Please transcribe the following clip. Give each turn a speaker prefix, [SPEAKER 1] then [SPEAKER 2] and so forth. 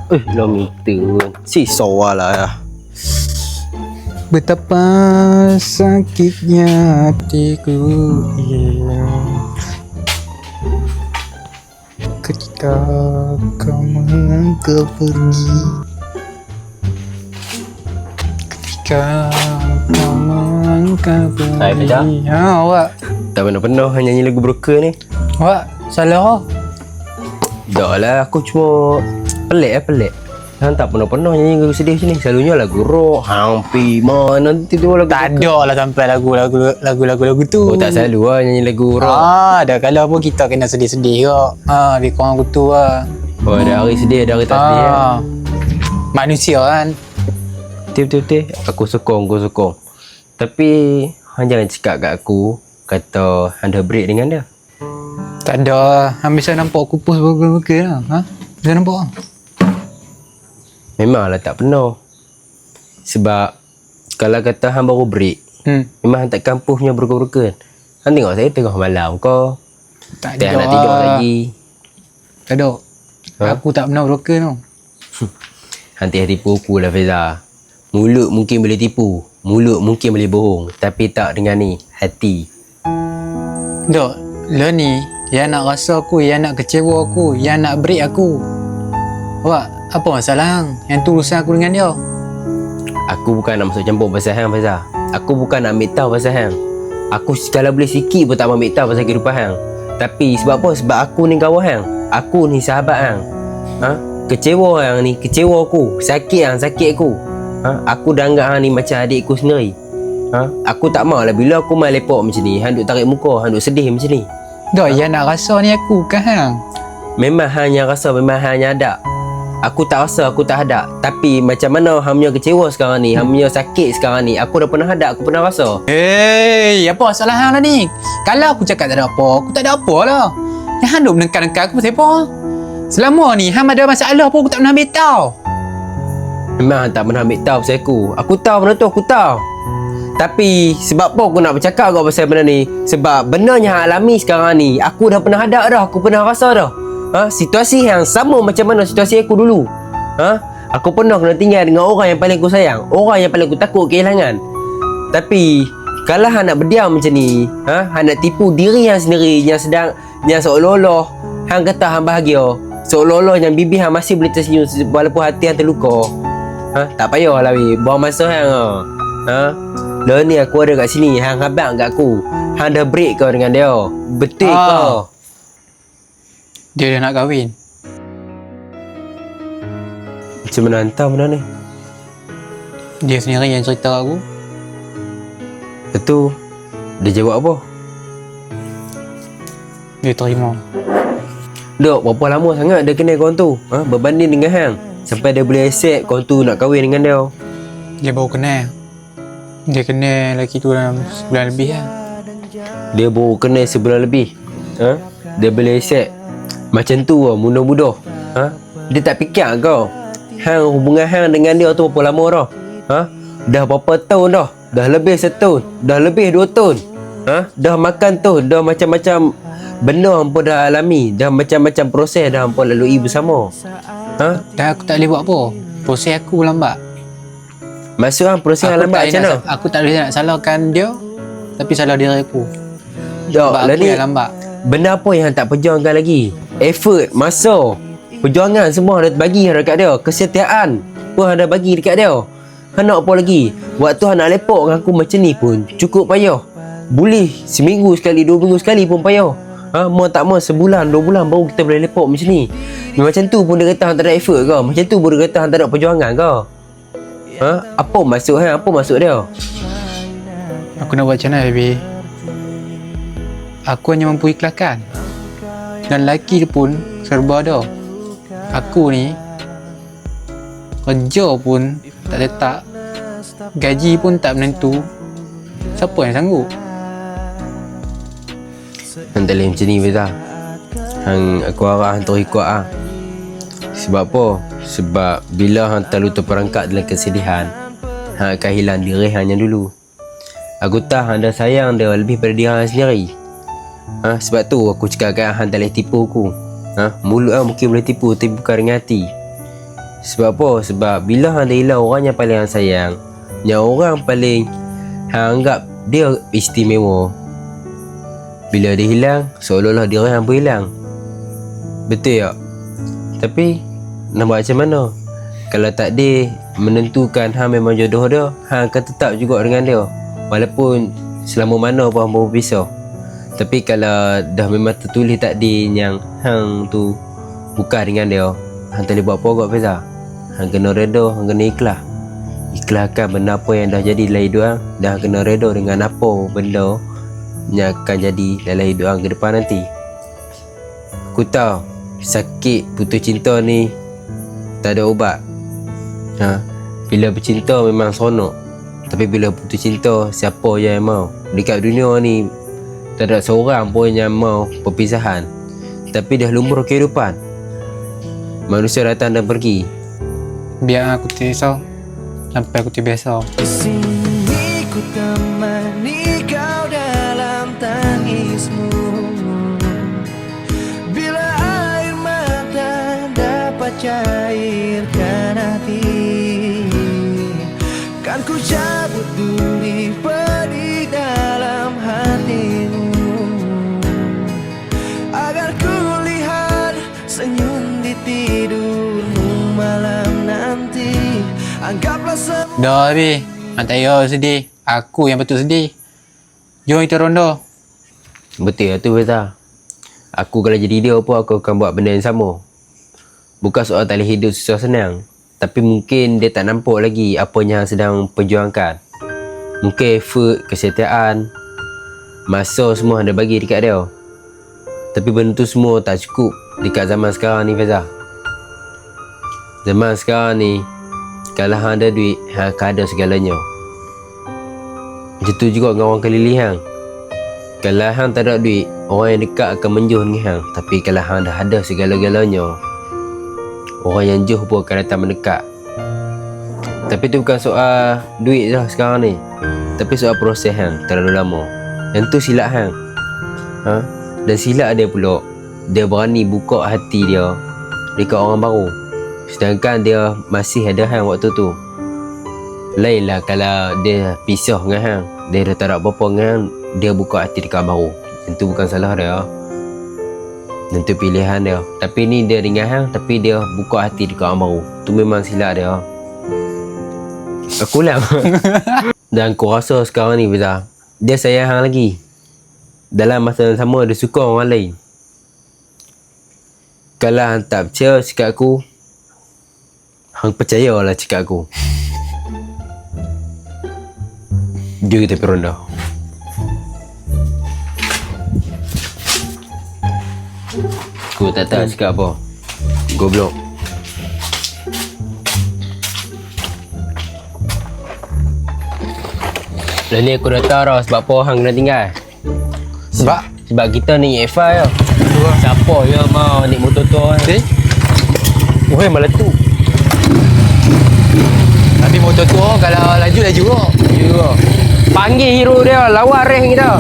[SPEAKER 1] Dah minta pun. Si soal lah.
[SPEAKER 2] Betapa sakitnya hatiku, ketika kau melangkah pergi, ketika kau melangkah
[SPEAKER 1] Hai, Faizal.
[SPEAKER 2] pergi. Awak
[SPEAKER 1] Tak pernah nyanyi lagu broker ni.
[SPEAKER 2] salah.
[SPEAKER 1] Tak lah, aku cuma pelik. Hang tak pernah nyanyi lagu sedih macam ni. Selalunya lagu rock, hampir mana nanti tu lagu
[SPEAKER 2] Tak
[SPEAKER 1] broker.
[SPEAKER 2] ada lah sampai lagu tu.
[SPEAKER 1] Oh, tak selalu lah nyanyi lagu rock.
[SPEAKER 2] Dah kalau pun kita kena sedih-sedih kok. Lebih kurang gitu lah.
[SPEAKER 1] Oh, ada hari sedih, ada hari tak sedih kan.
[SPEAKER 2] Manusia kan.
[SPEAKER 1] Betul. Aku sokong. Tapi hang jangan cakap kat aku kata hang dah break dengan dia.
[SPEAKER 2] Tak ada. Hang bisa nampak aku post burger lah. Bisa nampak lah.
[SPEAKER 1] Memanglah tak pernah. Sebab kalau kata hang baru break, memang hang takkan post punya broker-broker. Hang tengok saya tengah malam kau.
[SPEAKER 2] Tak
[SPEAKER 1] Tak
[SPEAKER 2] ada.
[SPEAKER 1] nak tidur lagi.
[SPEAKER 2] Tak ada. Aku tak pernah broker tau.
[SPEAKER 1] Hang tengah tipu aku lah Faizal. Mulut mungkin boleh tipu, mulut mungkin boleh bohong, tapi tak dengan ni, hati.
[SPEAKER 2] Dok, lo ni yang nak rasa aku, yang nak kecewa aku, yang nak break aku. Awak, apa masalah hang? Yang tu urusan aku dengan dia.
[SPEAKER 1] Aku bukan nak masuk campur pasal hang Faizal. Aku bukan nak ambil tahu pasal hang. Aku kalau boleh sikit pun tak mau ambil tahu pasal kehidupan hang. Tapi sebab apa? Sebab aku ni kawan hang. Aku ni sahabat hang. Kecewa hang ni, kecewa aku. Sakit hang, sakit aku. Aku dah anggap hang ni macam adikku sendiri. Aku tak mau lah bila aku main lepok macam ni, hang duk tarik muka, hang duk sedih macam ni.
[SPEAKER 2] Dok, yang nak rasa ni aku kan hang?
[SPEAKER 1] Memang hang yang rasa, memang hang yang ada. Aku tak rasa, aku tak ada. Tapi macam mana hang punya kecewa sekarang ni, hang punya sakit sekarang ni, aku dah pernah ada, aku pernah rasa.
[SPEAKER 2] Apa masalah hang lah ni? Kalau aku cakap tak ada apa, aku tak ada apa lah. Yang hang duk menekan-nekan aku pasal apa? Selama ni hang ada masalah pun aku tak pernah ambil tahu.
[SPEAKER 1] Memang hang tak pernah ambil tahu pasal aku. Aku tahu benda tu, aku tahu. Tapi sebab apa aku nak bercakap kau pasal benda ni? Sebab benda yang hang alami sekarang ni, aku dah pernah ada dah, aku pernah rasa dah. Situasi yang sama macam mana situasi aku dulu. Aku pernah kena tinggal dengan orang yang paling aku sayang, orang yang paling aku takut kehilangan. Tapi kalau hang nak berdiam macam ni, hang nak tipu diri hang sendiri yang seolah-olah hang kata hang bahagia, seolah-olah yang bibir hang masih boleh tersenyum walaupun hati hang terluka. Tak payahlah buang masa hang. Lah ni aku ada kat sini, hang habaq kat aku. Hang dah break kau dengan dia. Betul kau.
[SPEAKER 2] Dia dah nak kahwin.
[SPEAKER 1] Macam mana hantar benda ni?
[SPEAKER 2] Dia sendiri yang cerita kat aku.
[SPEAKER 1] Betul. Dia jawab apa?
[SPEAKER 2] Dia terima.
[SPEAKER 1] Dok, berapa lama sangat dia kenal kawan tu? Berbanding dengan hang. Sampai dia boleh accept kawan tu nak kahwin dengan dia.
[SPEAKER 2] Dia baru kenal. Dia kenal lelaki tu dalam sebulan lebih lah.
[SPEAKER 1] Dia baru kenal sebulan lebih. Dia boleh accept. Macam tu lah, mudah-mudah. Dia tak fikir kau. Hubungan hang dengan dia tu berapa lama dah? Dah berapa tahun dah? Dah lebih setahun. Dah lebih 2 tahun. Dah makan tu. Dah macam-macam benda hang pun dah alami. Dah macam-macam proses dah hang pun lalui bersama.
[SPEAKER 2] Dah aku tak boleh buat apa. Proses aku lambat.
[SPEAKER 1] Maksud hang proses hang lambat macam mana?
[SPEAKER 2] Aku tak boleh nak salahkan dia, tapi salah diri aku.
[SPEAKER 1] Dok,
[SPEAKER 2] Sebab
[SPEAKER 1] lah
[SPEAKER 2] aku
[SPEAKER 1] ni
[SPEAKER 2] yang lambat.
[SPEAKER 1] benda apa yang hang tak perjuangkan lagi? Effort, masa, perjuangan semua dah bagi dekat dia. Kesetiaan pun hang dah bagi dekat dia. Hang nak apa lagi? Waktu hang nak lepok dengan aku macam ni pun cukup payah. Boleh seminggu sekali, 2 minggu sekali pun payah. Mau tak mau sebulan, 2 bulan baru kita boleh lepok macam ni. Macam tu pun dia kata hang tak ada effort ke? Macam tu pun dia kata hang tak ada perjuangan ke? Apa maksud hang? Apa maksud dia?
[SPEAKER 2] Aku nak buat macam mana, baby? Aku hanya mampu ikhlaskan. Dan lelaki dia pun serba ada. Aku ni kerja pun tak letak, gaji pun tak menentu. Siapa yang sanggup?
[SPEAKER 1] Hang tak boleh macam ni Faizal. Aku harap hang terus ikut Sebab apa? Sebab bila hang terlalu terperangkap dalam kesedihan, hang akan hilang diri hang yang dulu. Aku tahu hang dah sayang dia lebih pada diri hang sendiri. Sebab tu aku cakap kat hang tak boleh tipu aku. Mulut hang mungkin boleh tipu, tapi bukan dengan hati. Sebab apa? Sebab bila hang dah hilang orang yang paling hang sayang, yang orang paling hang anggap dia istimewa, bila dia hilang, seolah-olah dia orang yang berhilang. Betul tak? Tapi nak buat macam mana? Kalau takdir menentukan hang memang jodoh dia, hang akan tetap juga dengan dia, walaupun selama mana pun hang berpisah. Tapi kalau dah memang tertulis takdir yang hang tu bukan dengan dia, hang tak boleh buat apa kot Faiza. Hang kena reda, hang kena ikhlas. Ikhlaskan benda apa yang dah jadi dalam hidup hang, dan hang kena reda dengan apa benda yang akan jadi dalam hidup hang ke depan nanti. Aku tahu sakit putus cinta ni tak ada ubat. Bila bercinta memang seronok, tapi bila putus cinta, siapa yang mau? Dekat dunia ni tak ada seorang pun yang mau perpisahan. Tapi dah lumrah kehidupan, manusia datang dan pergi.
[SPEAKER 2] Biar aku terpisah sampai aku terbiasa.
[SPEAKER 3] Di sini ku temani kau dalam tangismu. Bila air mata dapat cairkan hati, kan ku cabut duri pedih dalam hatimu, agar ku lihat senyum di tidurmu malam nanti. Anggaplah semua
[SPEAKER 2] Dah habis. Tak payah sedih. Aku yang betul sedih. Jom kita ronda.
[SPEAKER 1] Betul lah tu Faiza. Aku kalau jadi dia pun aku akan buat benda yang sama. Bukan soal tak boleh hidup susah senang, tapi mungkin dia tak nampak lagi apa yang sedang perjuangkan. Mungkin effort, kesetiaan, masa semua ada bagi dekat dia. Tapi benda tu semua tak cukup dekat zaman sekarang ni Faiza. Zaman sekarang ni, kalau hang ada duit, hang akan ada segalanya. Macam tu juga dengan orang keliling hang. Kalau hang tak ada duit, orang yang dekat akan menjuh dengan hang. Tapi kalau hang dah ada segala-galanya, orang yang jauh pun akan datang mendekat. Tapi tu bukan soal duit dah sekarang ni, tapi soal proses hang terlalu lama. Yang tu silap hang. Dan silap dia pula, dia berani buka hati dia dekat orang baru, sedangkan dia masih ada hang waktu tu. Lainlah kalau dia pisah dengan hang, dia dah tak ada apa-apa dengan hang, dia buka hati dekat orang baru. Yang tu bukan salah dia, dan tu pilihan dia. Tapi ni dia dengan hang, tapi dia buka hati dekat orang baru. Tu memang silap dia. Aku ulang. Dan aku rasa sekarang ni Faiza, dia sayang hang lagi. Dalam masa yang sama, dia suka orang lain. Kalau hang tak percaya cakap aku, hang percayalah cakap aku. Jom kita pergi ronda. Aku tak tahu cakap apa. Goblok. Dan ni aku dah tahu dah sebab apa hang kena tinggal. Sebab kita ni F5 tau. Siapa je mau naik motor tu kan? Weh malah tu.
[SPEAKER 2] Tapi motor tu kalau laju juga.
[SPEAKER 1] Panggil hero dia, lawan rank kita.